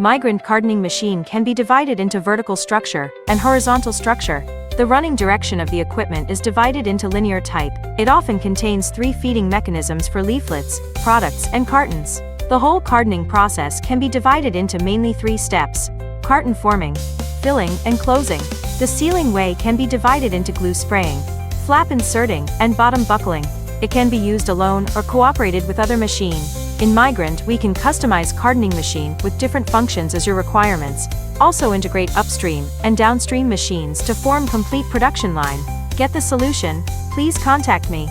Migrant cartoning machine can be divided into vertical structure and horizontal structure. The running direction of the equipment is divided into linear type. It often contains 3 feeding mechanisms for leaflets, products, and cartons. The whole cartoning process can be divided into mainly 3 steps: carton forming, filling, and closing. The sealing way can be divided into glue spraying, flap inserting, and bottom buckling. It can be used alone or cooperated with other machine. In Migrant, we can customize cartoning machine with different functions as your requirements. Also integrate upstream and downstream machines to form complete production line. Get the solution? Please contact me.